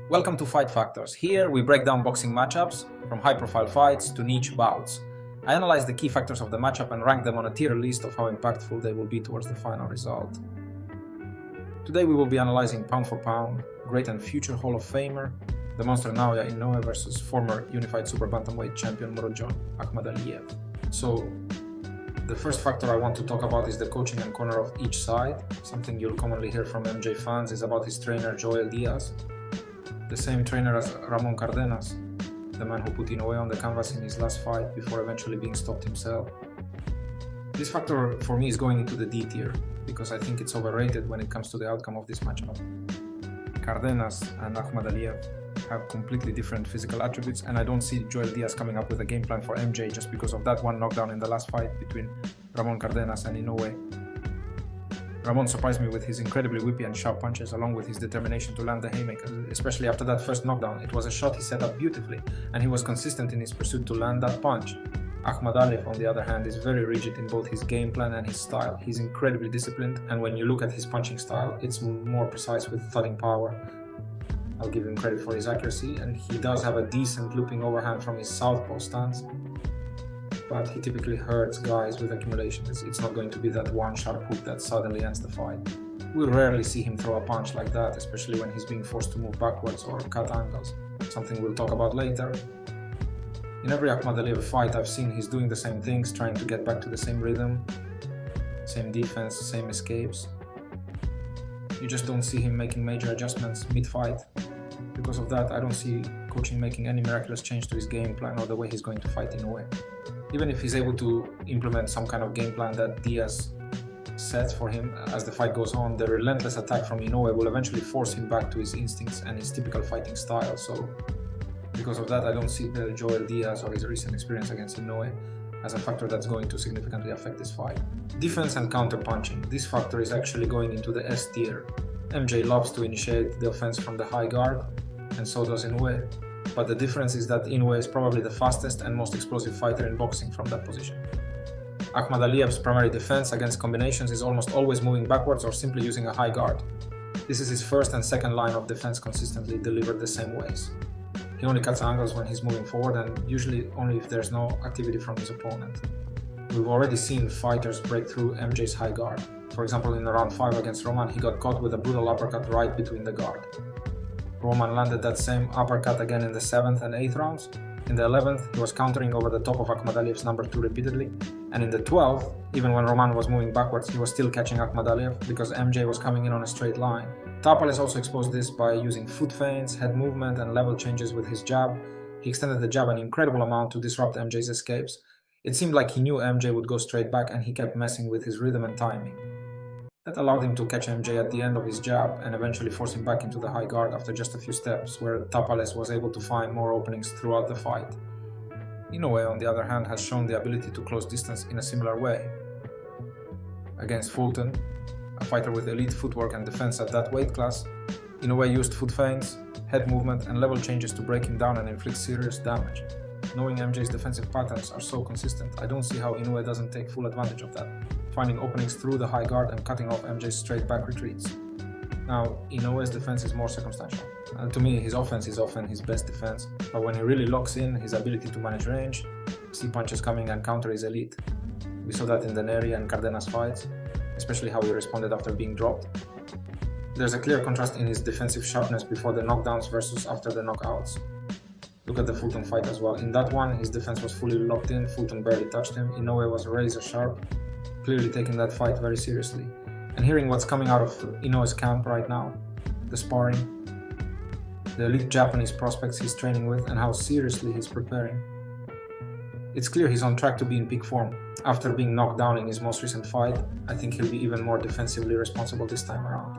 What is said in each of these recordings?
Welcome to Fight Factors. Here we break down boxing matchups, from high-profile fights to niche bouts. I analyze the key factors of the matchup and rank them on a tier list of how impactful they will be towards the final result. Today we will be analyzing pound for pound, great and future Hall of Famer, the monster Naoya Inoue versus former unified super bantamweight champion Murodjon Akhmadaliev. So, the first factor I want to talk about is the coaching and corner of each side. Something you'll commonly hear from MJ fans is about his trainer Joel Diaz, the same trainer as Ramon Cardenas, the man who put Inoue on the canvas in his last fight before eventually being stopped himself. This factor for me is going into the D tier, because I think it's overrated when it comes to the outcome of this matchup. Cardenas and Akhmadaliev have completely different physical attributes, and I don't see Joel Diaz coming up with a game plan for MJ just because of that one knockdown in the last fight between Ramon Cardenas and Inoue. Ramon surprised me with his incredibly whippy and sharp punches, along with his determination to land the haymakers, especially after that first knockdown. It was a shot he set up beautifully, and he was consistent in his pursuit to land that punch. Akhmadaliev, on the other hand, is very rigid in both his game plan and his style. He's incredibly disciplined, and when you look at his punching style, it's more precise with thudding power. I'll give him credit for his accuracy, and he does have a decent looping overhand from his southpaw stance, but he typically hurts guys with accumulations. It's not going to be that one sharp hook that suddenly ends the fight. We rarely see him throw a punch like that, especially when he's being forced to move backwards or cut angles, something we'll talk about later. In every Akhmadaliev fight I've seen, he's doing the same things, trying to get back to the same rhythm, same defense, same escapes. You just don't see him making major adjustments mid-fight. Because of that, I don't see coaching making any miraculous change to his game plan or the way he's going to fight Inoue. Even if he's able to implement some kind of game plan that Diaz sets for him as the fight goes on, the relentless attack from Inoue will eventually force him back to his instincts and his typical fighting style. So, because of that, I don't see the Joel Diaz or his recent experience against Inoue as a factor that's going to significantly affect this fight. Defense and counter punching. This factor is actually going into the S tier. MJ loves to initiate the offense from the high guard, and so does Inoue. But the difference is that Inoue is probably the fastest and most explosive fighter in boxing from that position. Akhmadaliev's primary defense against combinations is almost always moving backwards or simply using a high guard. This is his first and second line of defense consistently delivered the same ways. He only cuts angles when he's moving forward, and usually only if there's no activity from his opponent. We've already seen fighters break through MJ's high guard. For example, in round 5 against Roman, he got caught with a brutal uppercut right between the guard. Roman landed that same uppercut again in the 7th and 8th rounds. In the 11th, he was countering over the top of Akhmadaliev's number 2 repeatedly, and in the 12th, even when Roman was moving backwards, he was still catching Akhmadaliev because MJ was coming in on a straight line. Tapales also exposed this by using foot feints, head movement, and level changes with his jab. He extended the jab an incredible amount to disrupt MJ's escapes. It seemed like he knew MJ would go straight back, and he kept messing with his rhythm and timing. That allowed him to catch MJ at the end of his jab and eventually force him back into the high guard after just a few steps, where Tapales was able to find more openings throughout the fight. Inoue, on the other hand, has shown the ability to close distance in a similar way. Against Fulton, a fighter with elite footwork and defense at that weight class, Inoue used foot feints, head movement, and level changes to break him down and inflict serious damage. Knowing MJ's defensive patterns are so consistent, I don't see how Inoue doesn't take full advantage of that, finding openings through the high guard and cutting off MJ's straight back retreats. Now, Inoue's defense is more circumstantial. To me, his offense is often his best defense, but when he really locks in, his ability to manage range, see punches coming and counter is elite. We saw that in the Neri and Cardenas fights, especially how he responded after being dropped. There's a clear contrast in his defensive sharpness before the knockdowns versus after the knockouts. Look at the Fulton fight as well. In that one, his defense was fully locked in, Fulton barely touched him, Inoue was razor sharp, clearly taking that fight very seriously. And hearing what's coming out of Inoue's camp right now, the sparring, the elite Japanese prospects he's training with, and how seriously he's preparing, it's clear he's on track to be in peak form. After being knocked down in his most recent fight, I think he'll be even more defensively responsible this time around.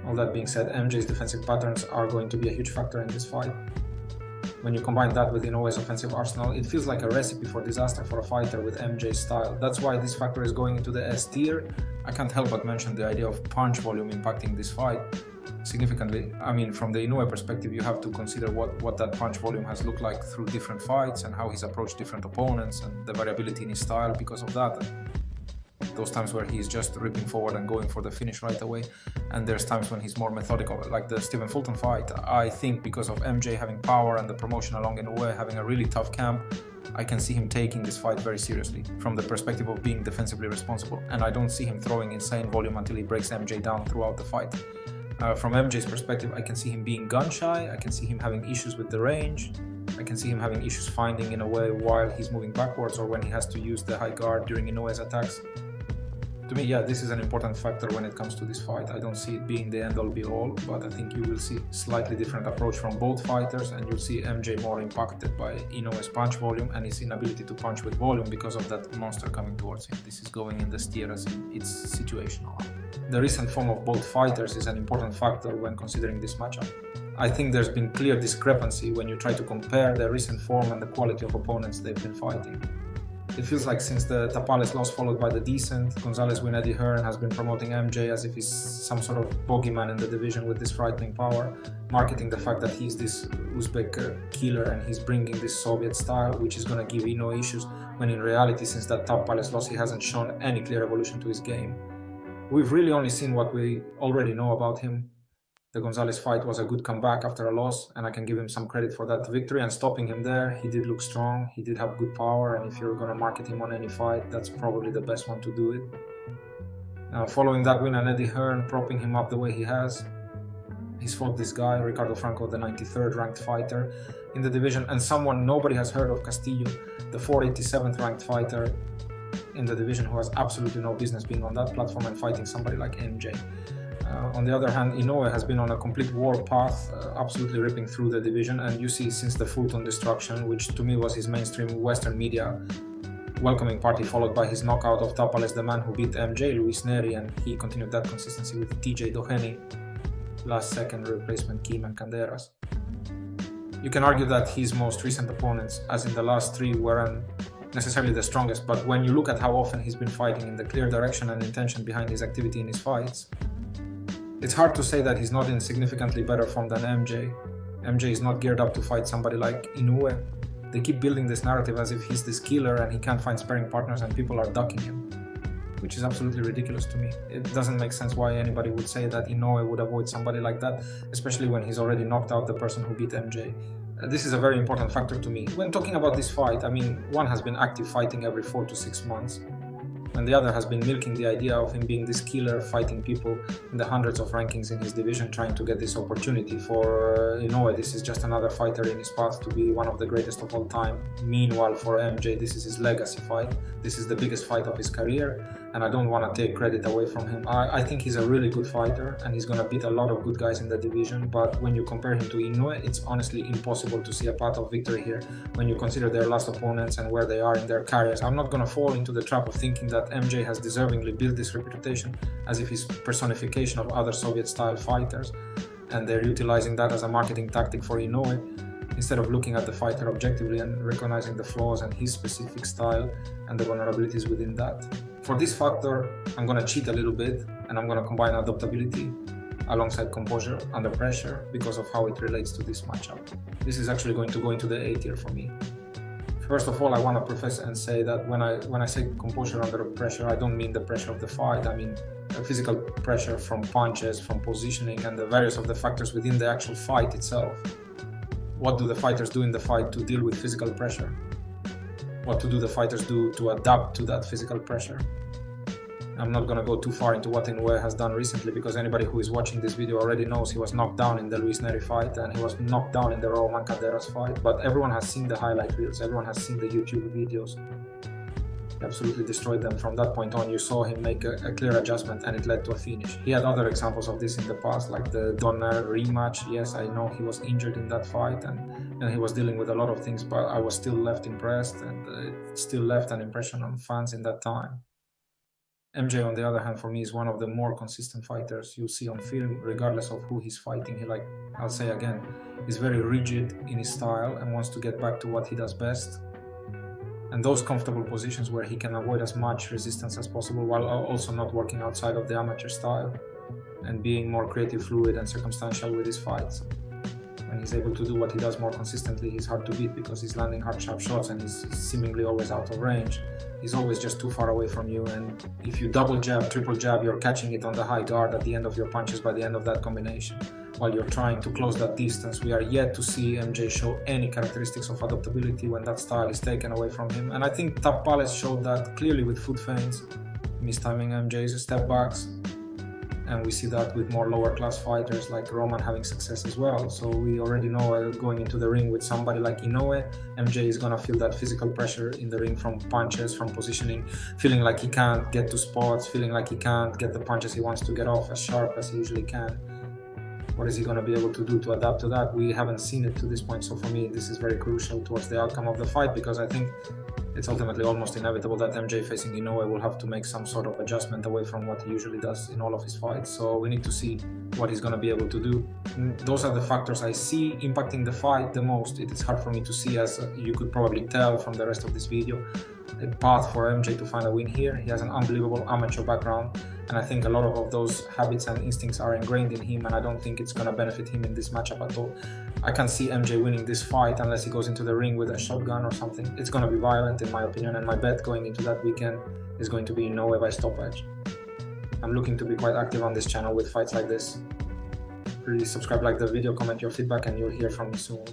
All that being said, MJ's defensive patterns are going to be a huge factor in this fight. When you combine that with Inoue's offensive arsenal, it feels like a recipe for disaster for a fighter with MJ's style. That's why this factor is going into the S tier. I can't help but mention the idea of punch volume impacting this fight significantly. I mean, from the Inoue perspective, you have to consider what that punch volume has looked like through different fights and how he's approached different opponents and the variability in his style because of that. those times where he's just ripping forward and going for the finish right away, and there's times when he's more methodical, like the Stephen Fulton fight. I think because of MJ having power and the promotion along Inoue having a really tough camp, I can see him taking this fight very seriously from the perspective of being defensively responsible, and I don't see him throwing insane volume until he breaks MJ down throughout the fight. From MJ's perspective, I can see him being gun shy, I can see him having issues with the range, I can see him having issues finding Inoue while he's moving backwards or when he has to use the high guard during Inoue's attacks. To me, yeah, this is an important factor when it comes to this fight. I don't see it being the end-all be-all, but I think you will see slightly different approach from both fighters, and you'll see MJ more impacted by Inoue's punch volume and his inability to punch with volume because of that monster coming towards him. This is going in the steer as in it's situational. The recent form of both fighters is an important factor when considering this matchup. I think there's been clear discrepancy when you try to compare the recent form and the quality of opponents they've been fighting. It feels like since the Tapales loss followed by the decent, Gonzalez win Eddie Hearn has been promoting MJ as if he's some sort of bogeyman in the division with this frightening power, marketing the fact that he's this Uzbek killer and he's bringing this Soviet style, which is going to give Inoue issues, when in reality since that Tapales loss he hasn't shown any clear evolution to his game. We've really only seen what we already know about him. The Gonzalez fight was a good comeback after a loss, and I can give him some credit for that victory and stopping him there. He did look strong, he did have good power, and if you're going to market him on any fight, that's probably the best one to do it. Following that win and Eddie Hearn propping him up the way he has, he's fought this guy, Ricardo Franco, the 93rd ranked fighter in the division, and someone nobody has heard of, Castillo, the 487th ranked fighter in the division, who has absolutely no business being on that platform and fighting somebody like MJ. On the other hand, Inoue has been on a complete war path, absolutely ripping through the division, and you see since the Fulton destruction, which to me was his mainstream Western media welcoming party, followed by his knockout of Tapales, the man who beat MJ, Luis Neri, and he continued that consistency with TJ Doheny, last second replacement Keyman Canderas. You can argue that his most recent opponents, as in the last three, weren't necessarily the strongest, but when you look at how often he's been fighting in the clear direction and intention behind his activity in his fights, it's hard to say that he's not in significantly better form than MJ. MJ is not geared up to fight somebody like Inoue. They keep building this narrative as if he's this killer and he can't find sparring partners and people are ducking him, which is absolutely ridiculous to me. It doesn't make sense why anybody would say that Inoue would avoid somebody like that, especially when he's already knocked out the person who beat MJ. This is a very important factor to me. When talking about this fight, I mean, one has been active fighting every 4 to 6 months, and the other has been milking the idea of him being this killer, fighting people in the hundreds of rankings in his division, trying to get this opportunity. For Inoue, this is just another fighter in his path to be one of the greatest of all time. Meanwhile, for MJ, this is his legacy fight. This is the biggest fight of his career, and I don't want to take credit away from him. I think he's a really good fighter, and he's going to beat a lot of good guys in the division, but when you compare him to Inoue, it's honestly impossible to see a path of victory here when you consider their last opponents and where they are in their careers. I'm not going to fall into the trap of thinking that MJ has deservingly built this reputation as if he's personification of other Soviet-style fighters, and they're utilizing that as a marketing tactic for Inoue, instead of looking at the fighter objectively and recognizing the flaws and his specific style and the vulnerabilities within that. For this factor, I'm going to cheat a little bit, and I'm going to combine adaptability alongside composure under pressure because of how it relates to this matchup. This is actually going to go into the A tier for me. First of all, I want to preface and say that when I say composure under pressure, I don't mean the pressure of the fight. I mean physical pressure from punches, from positioning, and the various of the factors within the actual fight itself. What do the fighters do in the fight to deal with physical pressure? What do the fighters do to adapt to that physical pressure? I'm not going to go too far into what Inoue has done recently, because anybody who is watching this video already knows he was knocked down in the Luis Neri fight and he was knocked down in the Roman Canderas fight, but everyone has seen the highlight reels, everyone has seen the YouTube videos. He absolutely destroyed them. From that point on, you saw him make a clear adjustment and it led to a finish. He had other examples of this in the past, like the Donner rematch. Yes, I know he was injured in that fight and he was dealing with a lot of things, but I was still left impressed, and it still left an impression on fans in that time. MJ, on the other hand, for me, is one of the more consistent fighters you'll see on film, regardless of who he's fighting. He, like I'll say again, is very rigid in his style and wants to get back to what he does best. And those comfortable positions where he can avoid as much resistance as possible while also not working outside of the amateur style and being more creative, fluid, and circumstantial with his fights. when he's able to do what he does more consistently, he's hard to beat because he's landing hard, sharp shots and he's seemingly always out of range. He's always just too far away from you, and if you double jab, triple jab, you're catching it on the high guard at the end of your punches by the end of that combination, while you're trying to close that distance. We are yet to see MJ show any characteristics of adaptability when that style is taken away from him, and I think Tapales showed that clearly with foot feints, mistiming MJ's step backs, and we see that with more lower class fighters like Roman having success as well. So we already know going into the ring with somebody like Inoue, MJ is gonna feel that physical pressure in the ring from punches, from positioning, feeling like he can't get to spots, feeling like he can't get the punches he wants to get off as sharp as he usually can. What is he going to be able to do to adapt to that? We haven't seen it to this point, so for me this is very crucial towards the outcome of the fight, because I think it's ultimately almost inevitable that MJ facing Inoue will have to make some sort of adjustment away from what he usually does in all of his fights. So we need to see what he's going to be able to do. Those are the factors I see impacting the fight the most. It is hard for me to see, as you could probably tell from the rest of this video, a path for MJ to find a win here. He has an unbelievable amateur background, and I think a lot of those habits and instincts are ingrained in him, and I don't think it's going to benefit him in this matchup at all. I can't see MJ winning this fight unless he goes into the ring with a shotgun or something. It's going to be violent in my opinion, and my bet going into that weekend is going to be Inoue by stoppage. I'm looking to be quite active on this channel with fights like this. Please subscribe, like the video, comment your feedback, and you'll hear from me soon.